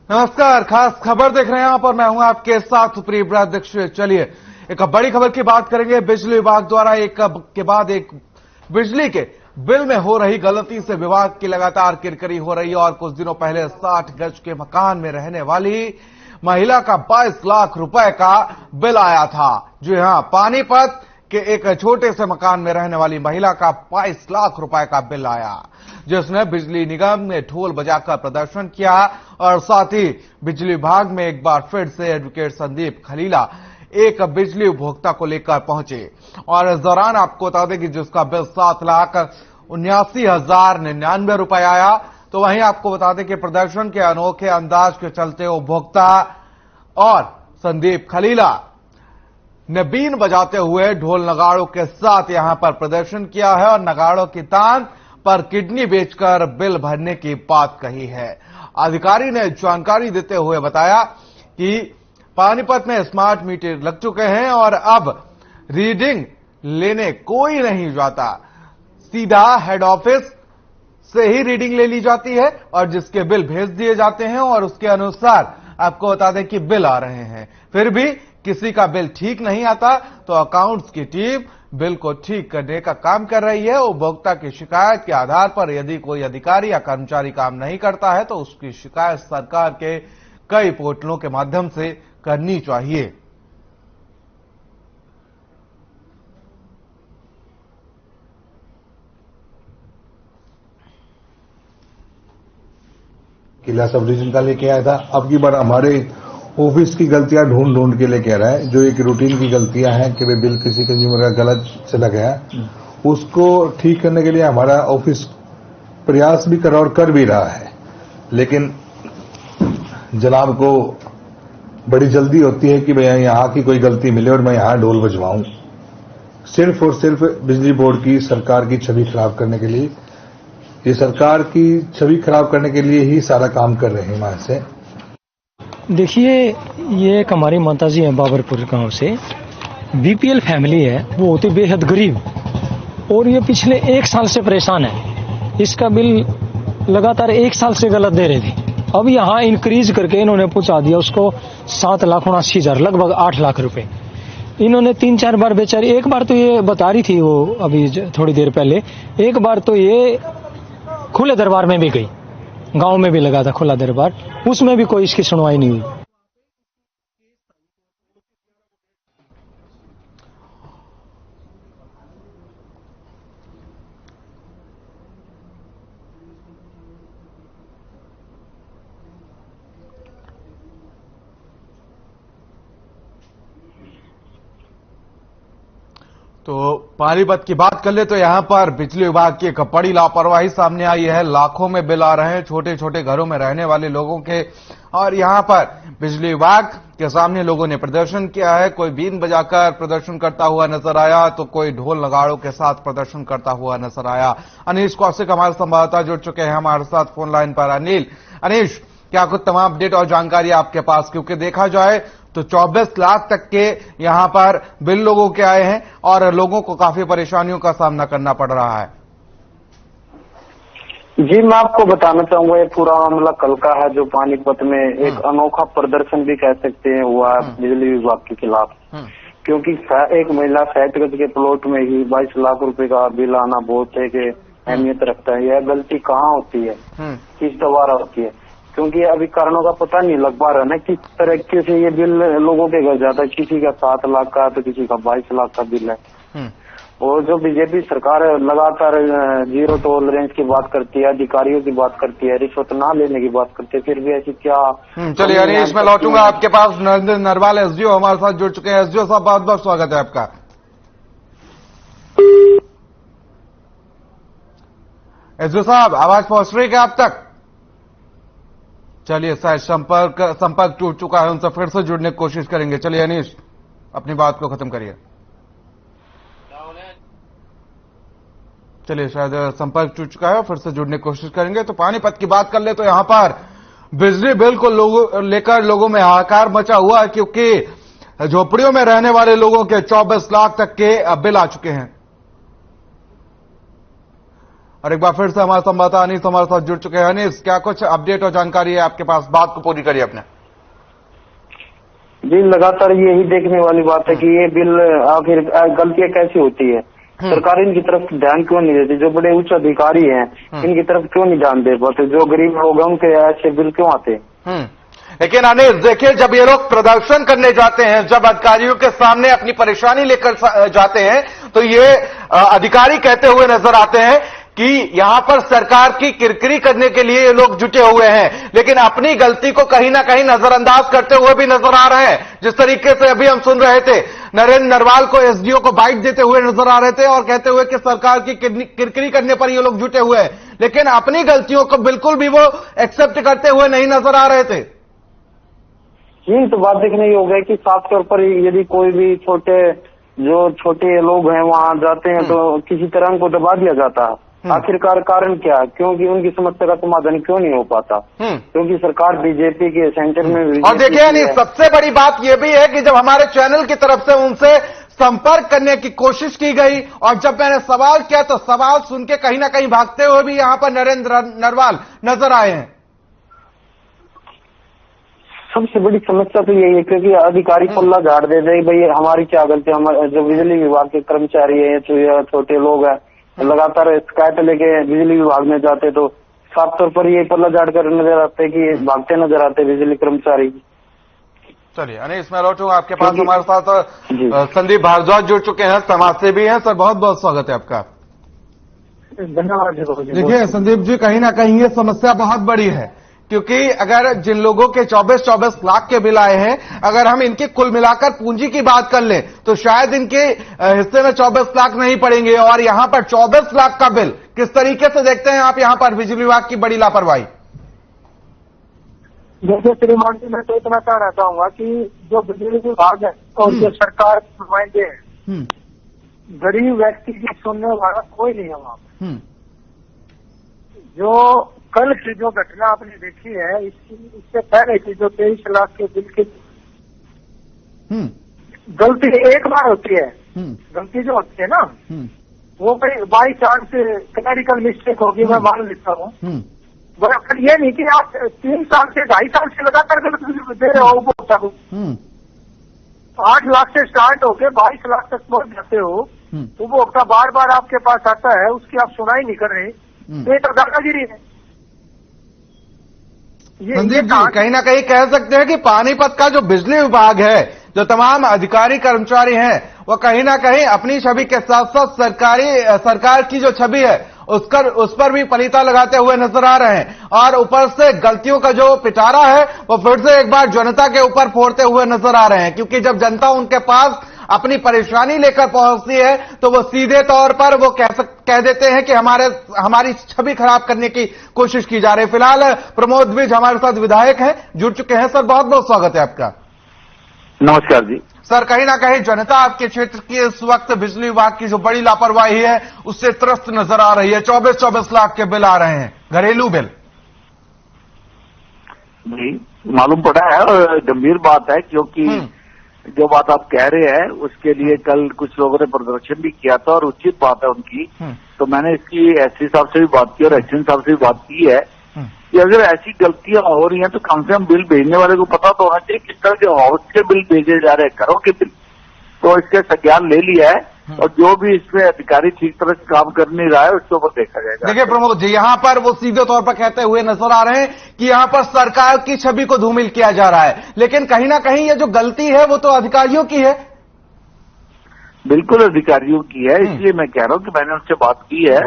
नमस्कार, खास खबर देख रहे हैं आप और मैं हूं आपके साथ सुप्रीय अध्यक्ष। चलिए एक बड़ी खबर की बात करेंगे। बिजली विभाग द्वारा एक के बाद एक बिजली के बिल में हो रही गलती से विभाग की लगातार किरकिरी हो रही है और कुछ दिनों पहले 60 गज के मकान में रहने वाली महिला का 22 लाख रुपए का बिल आया था। जी हां, पानीपत के एक छोटे से मकान में रहने वाली महिला का 22 लाख रुपए का बिल आया, जिसने बिजली निगम ने ढोल बजाकर प्रदर्शन किया और साथ ही बिजली विभाग में एक बार फिर से एडवोकेट संदीप खलीला एक बिजली उपभोक्ता को लेकर पहुंचे और इस दौरान आपको बता दें कि जिसका बिल 7,79,099 रुपए आया। तो वहीं आपको बता दें कि प्रदर्शन के अनोखे अंदाज के चलते उपभोक्ता और संदीप खलीला ने बीन बजाते हुए ढोल नगाड़ों के साथ यहां पर प्रदर्शन किया है और नगाड़ों की तान पर किडनी बेचकर बिल भरने की बात कही है। अधिकारी ने जानकारी देते हुए बताया कि पानीपत में स्मार्ट मीटर लग चुके हैं और अब रीडिंग लेने कोई नहीं जाता, सीधा हेड ऑफिस से ही रीडिंग ले ली जाती है और जिसके बिल भेज दिए जाते हैं और उसके अनुसार आपको बता दें कि बिल आ रहे हैं। फिर भी किसी का बिल ठीक नहीं आता तो अकाउंट्स की टीम बिल को ठीक करने का काम कर रही है। उपभोक्ता की शिकायत के आधार पर यदि कोई अधिकारी या कर्मचारी काम नहीं करता है तो उसकी शिकायत सरकार के कई पोर्टलों के माध्यम से करनी चाहिए। किला सब डिवीजन का लेके आया था। अब की बार हमारे ऑफिस की गलतियां ढूंढ ढूंढ के लेके आ रहा है। जो एक रूटीन की गलतियां हैं कि भाई बिल किसी कंज्यूमर का गलत चला गया, उसको ठीक करने के लिए हमारा ऑफिस प्रयास भी कर रहा और कर भी रहा है। लेकिन जनाब को बड़ी जल्दी होती है कि भाई यहाँ की कोई गलती मिले और मैं यहाँ ढोल बजवाऊं, सिर्फ और सिर्फ बिजली बोर्ड की सरकार की छवि खराब करने के लिए। ये सरकार की छवि खराब करने के लिए ही सारा काम कर रहे हैं वहां से। देखिए, ये एक हमारी माताजी है बाबरपुर गांव से, बीपीएल फैमिली है, वो होती बेहद गरीब और ये पिछले 1 साल से परेशान है। इसका बिल लगातार 1 साल से गलत दे रहे थे। अब यहाँ इंक्रीज करके इन्होंने पहुंचा दिया उसको 7,79,000, लगभग 8 लाख रुपए। इन्होंने 3-4 बार बेचारी, एक बार तो ये बता रही थी वो अभी थोड़ी देर पहले, एक बार तो ये खुले दरबार में भी गई, गांव में भी लगा था खुला दरबार, उसमें भी कोई इसकी सुनवाई नहीं हुई। तो पानीपत की बात कर ले तो यहां पर बिजली विभाग की एक बड़ी लापरवाही सामने आई है। लाखों में बिल आ रहे हैं छोटे छोटे घरों में रहने वाले लोगों के और यहां पर बिजली विभाग के सामने लोगों ने प्रदर्शन किया है। कोई बीन बजाकर प्रदर्शन करता हुआ नजर आया तो कोई ढोल नगाड़ों के साथ प्रदर्शन करता हुआ नजर आया। अनीश कौशिक हमारे संवाददाता जुड़ चुके हैं हमारे साथ फोन लाइन पर। अनीश, क्या कुछ तमाम अपडेट और जानकारी आपके पास? क्योंकि देखा जाए तो 24 लाख तक के यहां पर बिल लोगों के आए हैं और लोगों को काफी परेशानियों का सामना करना पड़ रहा है। जी, मैं आपको बताना चाहूंगा ये पूरा मामला कल का है, जो पानीपत में एक अनोखा प्रदर्शन भी कह सकते हैं हुआ बिजली विभाग के खिलाफ। क्योंकि एक महिला 60 गज के प्लॉट में ही 22 लाख रुपए का बिल आना बहुत है कि अहमियत रखता है। यह गलती कहाँ होती है, किस द्वारा होती है? क्योंकि अभी कारणों का पता नहीं लग पा रहा ना किस तरीके से ये बिल लोगों के घर जाता है। किसी का 7 लाख का तो किसी का 22 लाख का बिल है। और जो बीजेपी सरकार है लगातार जीरो टॉलरेंस की बात करती है, अधिकारियों की बात करती है, रिश्वत ना लेने की बात करती है, फिर भी ऐसी क्या। चलिए अनीश, मैं लौटूंगा आपके पास। नरेंद्र नरवाल एसडीओ हमारे साथ जुड़ चुके हैं। एसडीओ साहब, बहुत बहुत स्वागत है आपका। एसडीओ साहब, आवाज पहुंच रही है क्या आप तक? चलिए, शायद संपर्क टूट चुका है, उनसे फिर से जुड़ने की कोशिश करेंगे। चलिए अनीश, अपनी बात को खत्म करिए। चलिए, शायद संपर्क टूट चुका है, फिर से जुड़ने की कोशिश करेंगे। तो पानीपत की बात कर ले तो यहां पर बिजली बिल को लेकर लोगों में हाहाकार मचा हुआ है, क्योंकि झोपड़ियों में रहने वाले लोगों के 24 लाख तक के बिल आ चुके हैं। और एक बार फिर से हमारे संवाददाता अनीस हमारे साथ जुड़ चुके हैं। अनीस, क्या कुछ अपडेट और जानकारी है आपके पास? बात को पूरी करिए अपने। जी, लगातार यही देखने वाली बात है कि ये बिल आखिर गलतियां कैसी होती है, सरकार इनकी तरफ ध्यान क्यों नहीं देती? जो बड़े उच्च अधिकारी हैं इनकी तरफ क्यों नहीं ध्यान दे पाते? जो गरीब लोग हैं उनके ऐसे बिल क्यों आते? लेकिन अनीस देखिए, जब ये लोग प्रदर्शन करने जाते हैं, जब अधिकारियों के सामने अपनी परेशानी लेकर जाते हैं, तो ये अधिकारी कहते हुए नजर आते हैं कि यहां पर सरकार की किरकिरी करने के लिए ये लोग जुटे हुए हैं, लेकिन अपनी गलती को कहीं ना कहीं नजरअंदाज करते हुए भी नजर आ रहे हैं। जिस तरीके से अभी हम सुन रहे थे, नरेंद्र नरवाल को एसडीओ को बाइट देते हुए नजर आ रहे थे और कहते हुए कि सरकार की किरकिरी करने पर ये लोग जुटे हुए हैं, लेकिन अपनी गलतियों को बिल्कुल भी वो एक्सेप्ट करते हुए नहीं नजर आ रहे थे। यही तो बात देखने ही हो गई कि साफ तौर पर यदि कोई भी छोटे लोग हैं वहां जाते हैं तो किसी तरह उनको दबा दिया जाता है। आखिरकार कारण क्या? क्योंकि उनकी समस्या का समाधान क्यों नहीं हो पाता? क्योंकि सरकार बीजेपी के सेंटर में। और देखिए नहीं, सबसे बड़ी बात यह भी है कि जब हमारे चैनल की तरफ से उनसे संपर्क करने की कोशिश की गई और जब मैंने सवाल किया तो सवाल सुन के कहीं ना कहीं भागते हुए भी यहां पर नरेंद्र नरवाल नजर आए हैं। सबसे बड़ी समस्या तो यही है क्योंकि अधिकारी पल्ला झाड़ दे दे, भाई हमारी क्या गलती? हमारे जो बिजली विभाग के कर्मचारी है या छोटे लोग हैं लगातार शिकायत लेके बिजली विभाग में जाते तो साफ तौर पर ये पल्ला झाड़ कर नजर आते कि भागते नजर आते बिजली कर्मचारी। चलिए अनीस, मैं लौटूंगा आपके पास। हमारे साथ संदीप भारद्वाज जुड़ चुके हैं, समाजसेवी हैं। सर, बहुत बहुत स्वागत है आपका। धन्यवाद। देखिए संदीप जी, कहीं ना कहीं ये समस्या बहुत बड़ी है, क्योंकि अगर जिन लोगों के 24-24 लाख के बिल आए हैं, अगर हम इनकी कुल मिलाकर पूंजी की बात कर लें तो शायद इनके हिस्से में 24 लाख नहीं पड़ेंगे, और यहां पर 24 लाख का बिल किस तरीके से देखते हैं आप यहां पर बिजली विभाग की बड़ी लापरवाही? जैसे श्रीमान जी, मैं तो इतना कहना चाहूंगा कि जो बिजली विभाग है और जो सरकार के नुमाइंदे हैं, गरीब व्यक्ति की सुनने वाला कोई नहीं है वहां पर। जो कल की जो घटना आपने देखी है, इससे पहले की जो 23 लाख के बिल की गलती एक बार होती है। गलती जो होती है ना, वो बाई चांस क्लरिकल मिस्टेक होगी, मैं मान लेता हूँ। फिर ये नहीं कि आप 3 साल से 2.5 साल से लगातार गलत बिल दे रहे हो उपभोक्ता को। 8 लाख से स्टार्ट होके 22 लाख तक पहुंच जाते हो, उपभोक्ता बार बार आपके पास आता है, उसकी आप सुनाई नहीं कर रहे, ये तो दादागिरी है। संदीप जी, कहीं ना कहीं कह सकते हैं कि पानीपत का जो बिजली विभाग है, जो तमाम अधिकारी कर्मचारी हैं, वो कहीं ना कहीं अपनी छवि के साथ साथ सरकार की जो छवि है उस पर भी पलीता लगाते हुए नजर आ रहे हैं, और ऊपर से गलतियों का जो पिटारा है वो फिर से एक बार जनता के ऊपर फोड़ते हुए नजर आ रहे हैं। क्योंकि जब जनता उनके पास अपनी परेशानी लेकर पहुंचती है तो वो सीधे तौर पर वो कह देते हैं कि हमारी छवि खराब करने की कोशिश की जा रही है। फिलहाल प्रमोद विज हमारे साथ विधायक हैं, जुड़ चुके हैं। सर, बहुत बहुत स्वागत है आपका। नमस्कार जी। सर, कहीं ना कहीं जनता आपके क्षेत्र की इस वक्त बिजली विभाग की जो बड़ी लापरवाही है उससे त्रस्त नजर आ रही है। 24-24 लाख के बिल आ रहे हैं, घरेलू बिल। जी, मालूम पड़ा है और गंभीर बात है, क्योंकि जो बात आप कह रहे हैं उसके लिए कल कुछ लोगों ने प्रदर्शन भी किया था और उचित बात है उनकी। तो मैंने इसकी एससी साहब से भी बात की और एक्शन साहब से भी बात की है कि अगर ऐसी गलतियां हो रही हैं तो कम से कम बिल भेजने वाले को पता तो होना चाहिए किस तरह के हाउस के बिल भेजे जा रहे हैं, घरों के बिल। तो इसके संज्ञान ले लिया है और जो भी इसमें अधिकारी ठीक तरह से काम कर नहीं रहा है उसके ऊपर देखा जाएगा। देखिए प्रमोद जी, यहां पर वो सीधे तौर पर कहते हुए नजर आ रहे हैं कि यहां पर सरकार की छवि को धूमिल किया जा रहा है, लेकिन कहीं ना कहीं ये जो गलती है वो तो अधिकारियों की है। बिल्कुल अधिकारियों की है, इसलिए मैं कह रहा हूं कि मैंने उनसे बात की है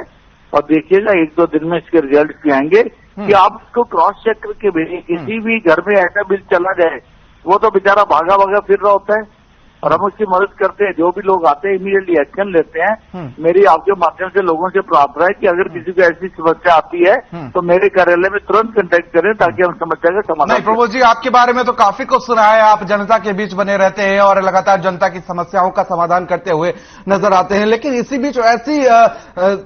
और देखिएगा 1-2 दिन में इसके रिजल्ट भी आएंगे कि आप इसको क्रॉस चेक करके भेजिए। किसी भी घर में ऐसा बिल चला जाए, वो तो बेचारा भागा भागा फिर रहा होता है और हम उसकी मदद करते हैं। जो भी लोग आते हैं इमीडिएटली एक्शन लेते हैं। मेरी आपके माध्यम से लोगों से प्रार्थना है कि अगर किसी को ऐसी समस्या आती है तो मेरे कार्यालय में तुरंत कांटेक्ट करें ताकि हम समस्या का समाधान। नहीं प्रमोद जी, आपके बारे में तो काफी कुछ सुना है, आप जनता के बीच बने रहते हैं और लगातार जनता की समस्याओं का समाधान करते हुए नजर आते हैं, लेकिन इसी बीच ऐसी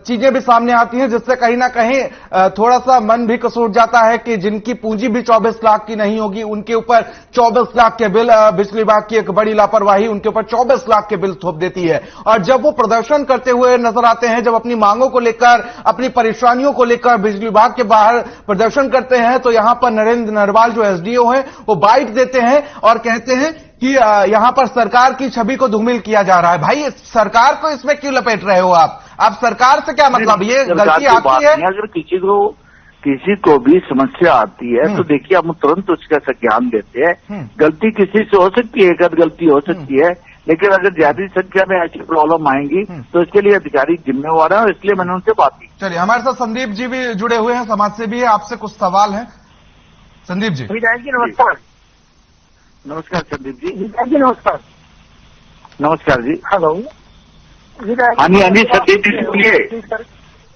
चीजें भी सामने आती हैं जिससे कहीं ना कहीं थोड़ा सा मन भी कसूर जाता है कि जिनकी पूंजी भी 24 लाख की नहीं होगी उनके ऊपर 24 लाख के बिल बिजली विभाग की एक बड़ी लापरवाही कार्यवाही उनके ऊपर 24 लाख के बिल थोप देती है। और जब वो प्रदर्शन करते हुए नजर आते हैं, जब अपनी मांगों को लेकर, अपनी परेशानियों को लेकर बिजली विभाग के बाहर प्रदर्शन करते हैं, तो यहां पर नरेंद्र नरवाल जो एसडीओ हैं वो बाइट देते हैं और कहते हैं कि यहां पर सरकार की छवि को धूमिल किया जा रहा है। भाई, सरकार को इसमें क्यों लपेट रहे हो आप सरकार से क्या मतलब? ये गलती आपकी है। अगर किसी को भी समस्या आती है तो देखिए हम तुरंत उसका संज्ञान देते हैं। गलती किसी से हो सकती है, एक आध गलती हो सकती है, लेकिन अगर ज्यादा संख्या में ऐसी प्रॉब्लम आएंगी तो इसके लिए अधिकारी जिम्मेवार है, इसलिए मैंने उनसे बात की। चलिए, हमारे साथ संदीप जी भी जुड़े हुए हैं, समाज से भी है, आपसे कुछ सवाल है। संदीप जी। नमस्कार। नमस्कार संदीप जी। जी नमस्कार। नमस्कार जी। हेलो। हाँ जी संदीप जी बोलिए।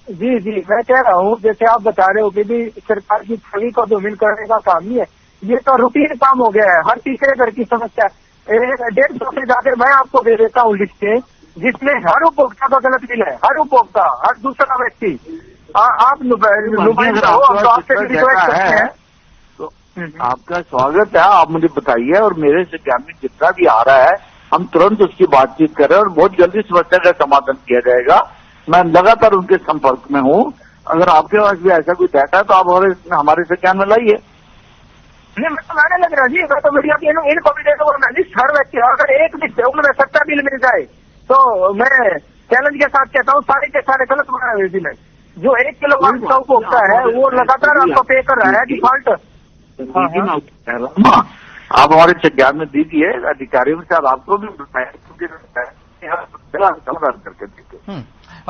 जी जी, मैं कह रहा हूँ, जैसे आप बता रहे हो कि भी सरकार की छवि को धूमिल करने का काम नहीं है, ये तो रूटीन काम हो गया है। हर तीसरे घर की समस्या 150 से ज्यादा मैं आपको दे देता हूँ लिस्टें, जिसमें हर उपभोक्ता का गलत बिल है, हर उपभोक्ता, हर दूसरा व्यक्ति। आप नुमाइंदा हो, अब तो आपसे रिक्वेस्ट करते हैं। तो आपका स्वागत है, आप मुझे बताइए और मेरे से ज्ञान में जितना भी आ रहा है हम तुरंत उसकी बातचीत कर रहे हैं और बहुत जल्दी समस्या का समाधान किया जाएगा। मैं लगातार उनके संपर्क में हूँ। अगर आपके पास भी ऐसा कोई डाटा है तो आप हमारे से ज्ञान में लाइए। नहीं, मैं तो लाने लग रहा जी, मैं तो मीडिया की इनको भी दे दूंगा। हर व्यक्ति अगर एक भी उनमें 70 बिल मिल जाए तो मैं चैलेंज के साथ कहता हूँ सारे के सारे गलत बना हुए बिल है। जो 1 किलोवाट का उपभोक्ता है वो लगातार आपको पे कर रहा है डिफॉल्ट। आप हमारे से ज्ञान में दीजिए, अधिकारियों के साथ आपको भी समाधान करके दीजिए।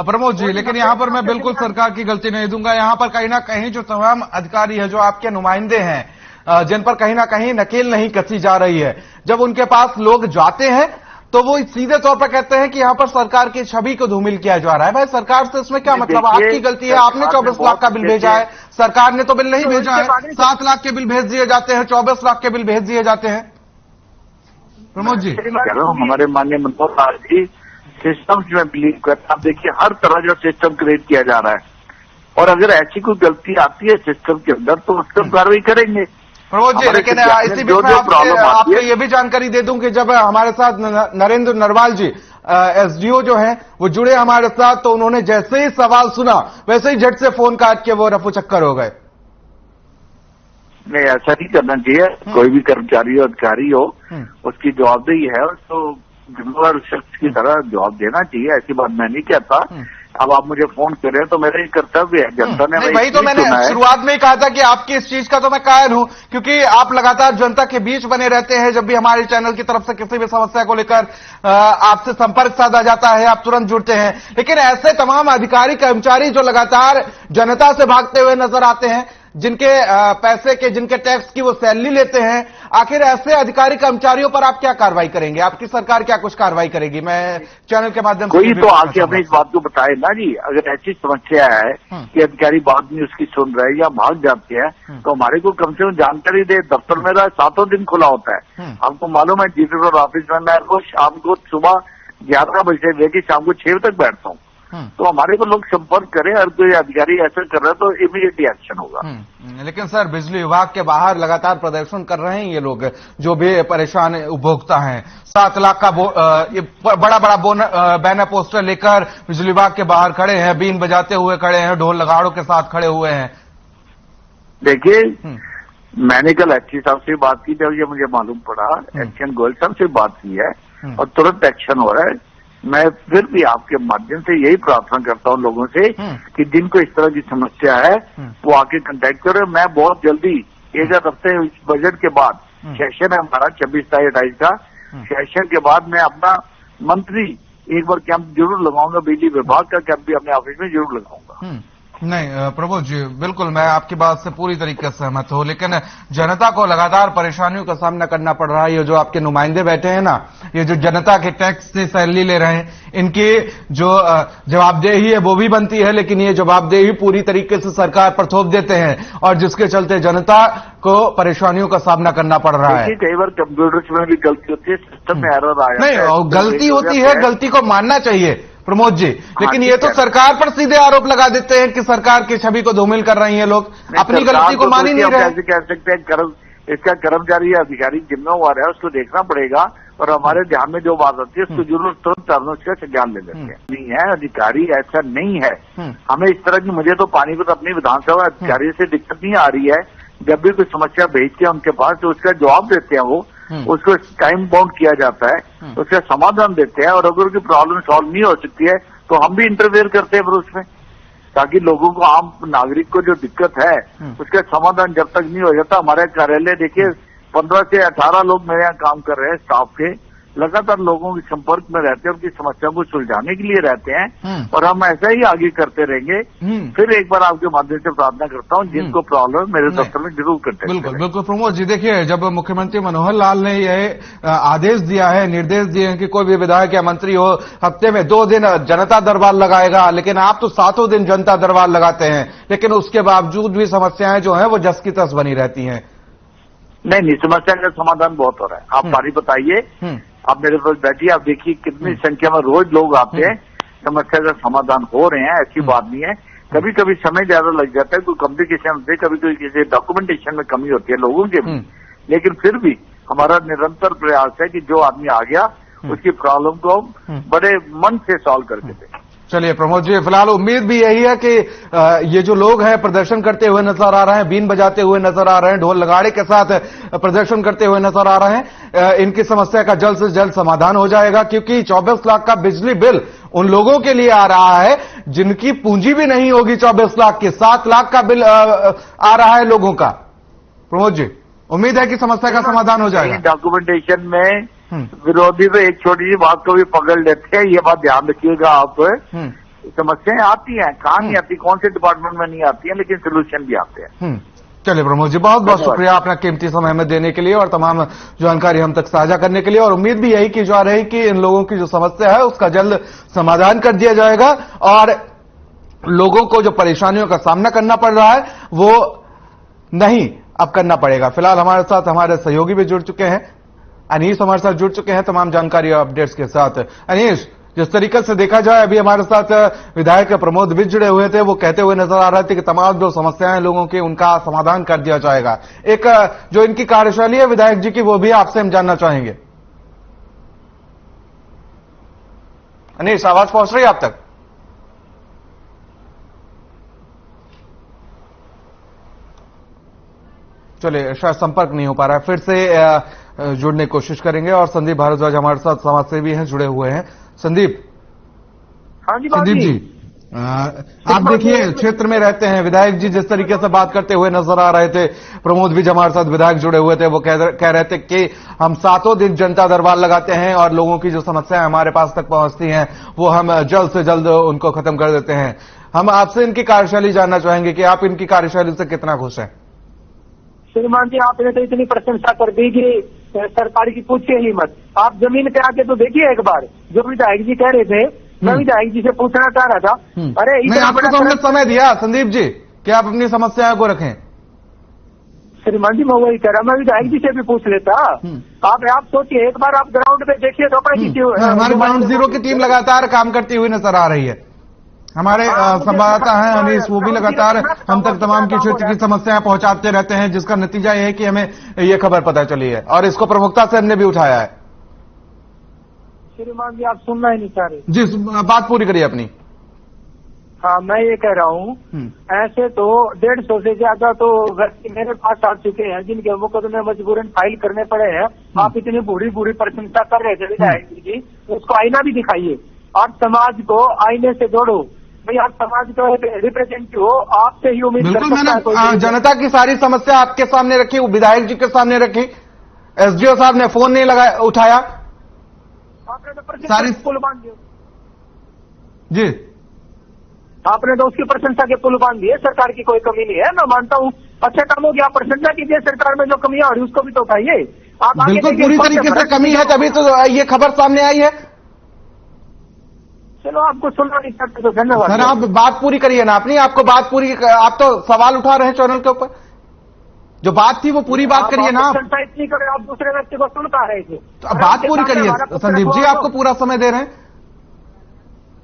प्रमोद जी, लेकिन यहाँ पर मैं बिल्कुल सरकार की गलती नहीं दूंगा। यहाँ पर कहीं ना कहीं जो तमाम अधिकारी है, जो आपके नुमाइंदे हैं, जिन पर कहीं ना कहीं नकेल नहीं कसी जा रही है, जब उनके पास लोग जाते हैं तो वो सीधे तौर पर कहते हैं कि यहाँ पर सरकार की छवि को धूमिल किया जा रहा है। भाई, सरकार से इसमें क्या मतलब? आपकी गलती है, आपने 24 लाख का बिल भेजा है, सरकार ने तो बिल नहीं भेजा है। 7 लाख के बिल भेज दिए जाते हैं, 24 लाख के बिल भेज दिए जाते हैं। प्रमोद जी, हमारे माननीय मंत्री सिस्टम्स में बिलीव करते हैं। आप देखिए हर तरह का सिस्टम क्रिएट किया जा रहा है और अगर ऐसी कोई गलती आती है सिस्टम के अंदर तो उस पर कार्रवाई करेंगे। प्रमोद जी, लेकिन इसी बीच में आपको ये भी जानकारी दे दूं कि जब हमारे साथ नरेंद्र नरवाल जी एसडीओ जो हैं वो जुड़े हमारे साथ, तो उन्होंने जैसे ही सवाल सुना वैसे ही झट से फोन काट के वो रफू चक्कर हो गए। नहीं, ऐसा नहीं करना चाहिए। कोई भी कर्मचारी और अधिकारी हो उसकी जवाबदेही है, उसको जिम्मेदार शख्स की तरह जवाब देना चाहिए। ऐसी बात मैं नहीं कहता। अब आप मुझे फोन करें तो मेरा ही कर्तव्य है। जनता ने वही तो मैंने शुरुआत में ही कहा था कि आपकी इस चीज का तो मैं कायल हूं, क्योंकि आप लगातार जनता के बीच बने रहते हैं। जब भी हमारे चैनल की तरफ से किसी भी समस्या को लेकर आपसे संपर्क साधा जाता है, आप तुरंत जुड़ते हैं। लेकिन ऐसे तमाम अधिकारी कर्मचारी जो लगातार जनता से भागते हुए नजर आते हैं, जिनके पैसे के, जिनके टैक्स की वो सैलरी लेते हैं, आखिर ऐसे अधिकारी कर्मचारियों पर आप क्या कार्रवाई करेंगे? आपकी सरकार क्या कुछ कार्रवाई करेगी? मैं चैनल के माध्यम से कोई तो आके हमें इस बात को बताए ना जी। अगर ऐसी समस्या है कि अधिकारी बाद में उसकी सुन रहे या भाग जाते हैं तो हमारे को कम से कम जानकारी दे। दफ्तर मेरा 7 दिन खुला होता है। आपको मालूम है जीपी ऑफिस में मैं रोज शाम को सुबह 11 बजे से लेकर शाम को 6 बजे तक बैठता हूँ। तो हमारे को लोग संपर्क करें। अगर कोई अधिकारी ऐसा कर रहा है तो इमीडिएटली एक्शन होगा। लेकिन सर, बिजली विभाग के बाहर लगातार प्रदर्शन कर रहे हैं ये लोग, जो भी परेशान उपभोक्ता हैं। 7 लाख का बड़ा बड़ा बैनर पोस्टर लेकर बिजली विभाग के बाहर खड़े हैं, बीन बजाते हुए खड़े हैं, ढोल नगाड़ों के साथ खड़े हुए हैं। देखिए, मैंने कल एसपी साहब से बात की, जब ये मुझे मालूम पड़ा, एक्शन गोयल साहब से बात की है और तुरंत एक्शन हो रहा है। मैं फिर भी आपके माध्यम से यही प्रार्थना करता हूं लोगों से कि जिनको इस तरह की समस्या है वो आके कांटेक्ट करें। मैं बहुत जल्दी 1 हफ्ते बजट के बाद सेशन है हमारा 26-28 का, सेशन के बाद मैं अपना मंत्री एक बार कैंप जरूर लगाऊंगा। बिजली विभाग का कैंप भी अपने ऑफिस में जरूर लगाऊंगा। नहीं प्रभु जी, बिल्कुल मैं आपकी बात से पूरी तरीके से सहमत हूं, लेकिन जनता को लगातार परेशानियों का सामना करना पड़ रहा है। ये जो आपके नुमाइंदे बैठे हैं ना, ये जो जनता के टैक्स से सैलरी ले रहे हैं, इनकी जो जवाबदेही है वो भी बनती है, लेकिन ये जवाबदेही पूरी तरीके से सरकार पर थोप देते हैं और जिसके चलते जनता को परेशानियों का सामना करना पड़ रहा है। कई बार कंप्यूटर्स में भी गलती होती है, सिस्टम में एरर आया। नहीं, गलती होती है, गलती को मानना चाहिए प्रमोद जी, लेकिन ये तो सरकार पर सीधे आरोप लगा देते हैं कि सरकार की छवि को धूमिल कर रही है लोग, अपनी गलती को मान ही नहीं रहे। कैसे कह सकते हैं? इसका कर्मचारी या अधिकारी जिम्मेवार है, उसको देखना पड़ेगा। और हमारे ध्यान में जो बात आती है उसको जरूर तुरंत उसका संज्ञान ले लेते हैं। नहीं है अधिकारी, ऐसा नहीं है। हमें इस तरह की, मुझे तो पानीपत अपनी विधानसभा अधिकारी से दिक्कत नहीं आ रही है। जब भी कोई समस्या भेजते हैं उनके पास तो उसका जवाब देते हैं, वो उसको टाइम बाउंड किया जाता है, उसका समाधान देते हैं। और अगर कोई प्रॉब्लम सॉल्व नहीं हो सकती है तो हम भी इंटरफेयर करते हैं फिर उसमें, ताकि लोगों को, आम नागरिक को जो दिक्कत है उसका समाधान जब तक नहीं हो जाता। हमारे कार्यालय देखिए 15 से 18 लोग मेरे यहाँ काम कर रहे हैं, स्टाफ के, लगातार लोगों के संपर्क में रहते हैं, उनकी समस्या को सुलझाने के लिए रहते हैं और हम ऐसा ही आगे करते रहेंगे। फिर एक बार आपके माध्यम से प्रार्थना करता हूँ, जिनको प्रॉब्लम मेरे दफ्तर में जरूर करते हैं। बिल्कुल बिल्कुल प्रमोद जी, देखिए जब मुख्यमंत्री मनोहर लाल ने यह आदेश दिया है, निर्देश दिए हैं कि कोई भी विधायक या मंत्री हो हफ्ते में 2 दिन जनता दरबार लगाएगा, लेकिन आप तो 7 दिन जनता दरबार लगाते हैं, लेकिन उसके बावजूद भी समस्याएं जो है वो जस की तस बनी रहती हैं। नहीं, समस्या का समाधान बहुत हो रहा है। आप पानी बताइए, आप मेरे पास बैठिए, आप देखिए कितनी संख्या में रोज लोग आते हैं, समस्या का समाधान हो रहे हैं, ऐसी बात नहीं है। कभी कभी समय ज्यादा लग जाता है, कोई कम्युनिकेशन होती है, कभी कोई किसी डॉक्यूमेंटेशन में कमी होती है लोगों के भी, लेकिन फिर भी हमारा निरंतर प्रयास है कि जो आदमी आ गया उसकी प्रॉब्लम को बड़े मन से सॉल्व करके दें। चलिए प्रमोद जी, फिलहाल उम्मीद भी यही है कि ये जो लोग हैं प्रदर्शन करते हुए नजर आ रहे हैं, बीन बजाते हुए नजर आ रहे हैं, ढोल नगाड़े के साथ प्रदर्शन करते हुए नजर आ रहे हैं, इनकी समस्या का जल्द से जल्द समाधान हो जाएगा। क्योंकि 24 लाख का बिजली बिल उन लोगों के लिए आ रहा है जिनकी पूंजी भी नहीं होगी 24 लाख की, 7 लाख का बिल आ रहा है लोगों का। प्रमोद जी, उम्मीद है कि समस्या का समाधान हो जाएगा। डॉक्यूमेंटेशन में विरोधी तो एक छोटी सी बात को भी पकड़ लेते हैं, ये बात ध्यान रखिएगा आप। समस्याएं आती हैं, कहाँ नहीं आती, कौन से डिपार्टमेंट में नहीं आती है, लेकिन सोल्यूशन भी आते हैं। चलिए प्रमोद जी, बहुत बहुत शुक्रिया अपना कीमती समय हमें देने के लिए और तमाम जानकारी हम तक साझा करने के लिए। और उम्मीद भी यही की जा रही कि इन लोगों की जो समस्या है उसका जल्द समाधान कर दिया जाएगा और लोगों को जो परेशानियों का सामना करना पड़ रहा है वो नहीं अब करना पड़ेगा। फिलहाल हमारे साथ हमारे सहयोगी भी जुड़ चुके हैं, अनीश हमारे साथ जुड़ चुके हैं तमाम जानकारी और अपडेट्स के साथ। अनीश, जिस तरीके से देखा जाए अभी हमारे साथ विधायक प्रमोद भी जुड़े हुए थे, वो कहते हुए नजर आ रहे थे कि तमाम जो समस्याएं लोगों की उनका समाधान कर दिया जाएगा। एक जो इनकी कार्यशैली है विधायक जी की, वो भी आपसे हम जानना चाहेंगे। अनीश, आवाज पहुंच रही है आप तक? चलिए, शायद संपर्क नहीं हो पा रहा है, फिर से जुड़ने की कोशिश करेंगे। और संदीप भारद्वाज हमारे साथ समाजसेवी हैं, जुड़े हुए हैं। संदीप। हाँ जी, संदीप जी, आप देखिए क्षेत्र में रहते हैं, विधायक जी जिस तरीके से बात करते हुए नजर आ रहे थे, प्रमोद भी हमारे साथ विधायक जुड़े हुए थे, वो कह रहे थे कि हम 7 दिन जनता दरबार लगाते हैं और लोगों की जो समस्याएं हमारे पास तक पहुंचती हैं वो हम जल्द से जल्द उनको खत्म कर देते हैं। हम आपसे इनकी कार्यशैली जानना चाहेंगे कि आप इनकी कार्यशैली से कितना खुश हैं? श्रीमान जी, आपने तो इतनी प्रशंसा कर दी कि सरकार की पूछिए ही मत। आप जमीन पे आके तो देखिए एक बार, जो विधायक जी कह रहे थे, मैं विधायक जी से पूछना चाह रहा था। अरे नहीं, आपको तो हमने समय दिया संदीप जी कि आप अपनी समस्याओं को रखें। श्रीमान जी, मैं वही कह रहा, मैं विधायक जी से भी पूछ लेता। आप सोचिए एक बार, आप ग्राउंड पे देखिए तो अपने हमारे ग्राउंड जीरो की टीम लगातार काम करती हुई नजर आ रही है। हमारे संवाददाता हैं अनीश, वो भी लगातार हम तक तमाम की क्षेत्र की समस्याएं पहुंचाते रहते हैं, जिसका नतीजा ये है कि हमें ये खबर पता चली है और इसको प्रमुखता से हमने भी उठाया है। श्रीमान जी, आप सुनना ही नहीं चाह रहे। जी, बात पूरी करिए अपनी। हाँ, मैं ये कह रहा हूँ, ऐसे तो 150 से ज्यादा तो व्यक्ति मेरे पास आ चुके हैं जिनके मुकदमे मजबूरन फाइल करने पड़े हैं। आप इतनी बुरी प्रशंसा कर रहे थे विधायक जी, उसको आईना भी दिखाइए। आप समाज को आईने से जोड़ो भाई, आप समाज का रिप्रेजेंटेटिव हो, आपसे ही उम्मीद बिल्कुल, मैंने जनता की सारी समस्या आपके सामने रखी, विधायक जी के सामने रखी। एसडीओ साहब ने फोन नहीं उठाया, आपने तो सारी पुल बांध दिए। जी, आपने तो उसकी प्रशंसा के पुल बांध दिए। सरकार की कोई कमी नहीं है, मैं मानता हूँ, अच्छा काम हो गया। आप प्रशंसा कीजिए, सरकार में जो कमियां आ रही उसको भी तो उठाइए। आप बिल्कुल पूरी तरीके से कमी है, तभी तो ये खबर सामने आई है। चलो, आपको सुनना नहीं चाहते तो धन्यवाद। सर, आप बात पूरी करिए ना अपनी, आपको बात पूरी, आप तो सवाल उठा रहे हैं चैनल के ऊपर, जो बात थी वो पूरी बात करिए ना। आप इतनी करें, आप दूसरे व्यक्ति को सुन पा रहे थे, तो बात पूरी करिए। संदीप जी, आपको पूरा समय दे रहे हैं।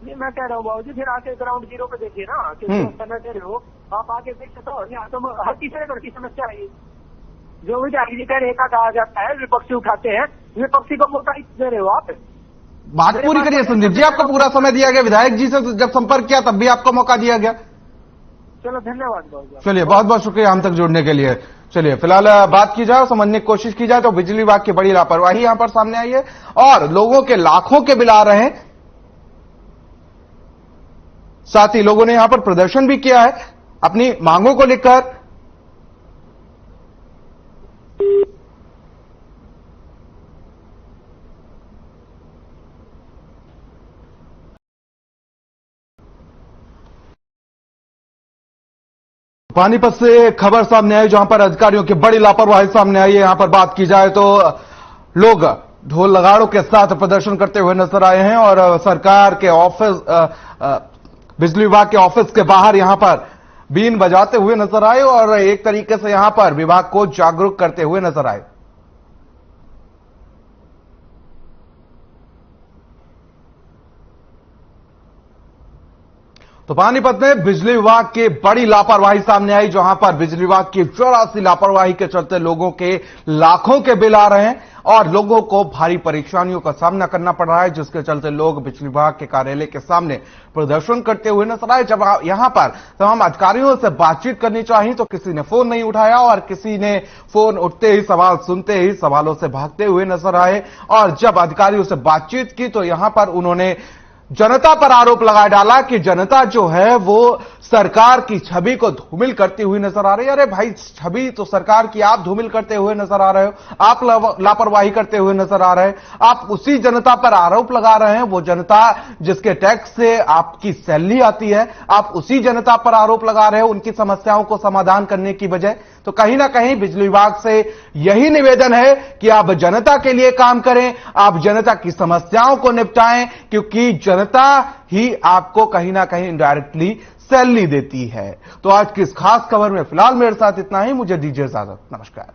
नहीं, मैं कह रहा हूँ बाबू जी, फिर आके ग्राउंड जीरो पे देखिए ना, कि समय दे रहे हो, आप आके देख सकते हो। यहाँ तो हर तीसरे घर की समस्या है। जो भी जागीरदार एक कहा जाता है, विपक्षी उठाते हैं, विपक्षी को मौका दे रहे हो आप। बात पूरी करिए संदीप जी, आपको पूरा समय दिया गया, विधायक जी से जब संपर्क किया तब भी आपको मौका दिया गया। चलो धन्यवाद बहुत। चलिए बहुत बहुत शुक्रिया हम तक जुड़ने के लिए। चलिए फिलहाल बात की जाए, समझने की कोशिश की जाए तो बिजली विभाग की बड़ी लापरवाही यहां पर सामने आई है और लोगों के लाखों के बिल आ रहे हैं। साथ ही लोगों ने यहां पर प्रदर्शन भी किया है अपनी मांगों को लेकर। पानीपत से खबर सामने आई जहां पर अधिकारियों की बड़ी लापरवाही सामने आई है। यहां पर बात की जाए तो लोग ढोल नगाड़ों के साथ प्रदर्शन करते हुए नजर आए हैं और सरकार के ऑफिस, बिजली विभाग के ऑफिस के बाहर यहां पर बीन बजाते हुए नजर आए और एक तरीके से यहां पर विभाग को जागरूक करते हुए नजर आए। तो पानीपत में बिजली विभाग की बड़ी लापरवाही सामने आई जहां पर बिजली विभाग की जरा सी लापरवाही के चलते लोगों के लाखों के बिल आ रहे हैं और लोगों को भारी परेशानियों का सामना करना पड़ रहा है, जिसके चलते लोग बिजली विभाग के कार्यालय के सामने प्रदर्शन करते हुए नजर आए। जब यहां पर तमाम अधिकारियों से बातचीत करनी चाहिए तो किसी ने फोन नहीं उठाया और किसी ने फोन उठते ही सवाल सुनते ही सवालों से भागते हुए नजर आए और जब अधिकारियों से बातचीत की तो यहां पर उन्होंने जनता पर आरोप लगा डाला कि जनता जो है वो सरकार की छवि को धूमिल करती हुई नजर आ रही है। अरे भाई, छवि तो सरकार की आप धूमिल करते हुए नजर आ रहे हो, आप लापरवाही करते हुए नजर आ रहे हैं। आप उसी जनता पर आरोप लगा रहे हैं, वो जनता जिसके टैक्स से आपकी सैलरी आती है, आप उसी जनता पर आरोप लगा रहे हो उनकी समस्याओं को समाधान करने की बजाय। तो कहीं ना कहीं बिजली विभाग से यही निवेदन है कि आप जनता के लिए काम करें, आप जनता की समस्याओं को निपटाएं, क्योंकि जनता ही आपको कहीं ना कहीं इनडायरेक्टली सैलरी देती है। तो आज की इस खास खबर में फिलहाल मेरे साथ इतना ही, मुझे दीजिए इजाजत, नमस्कार।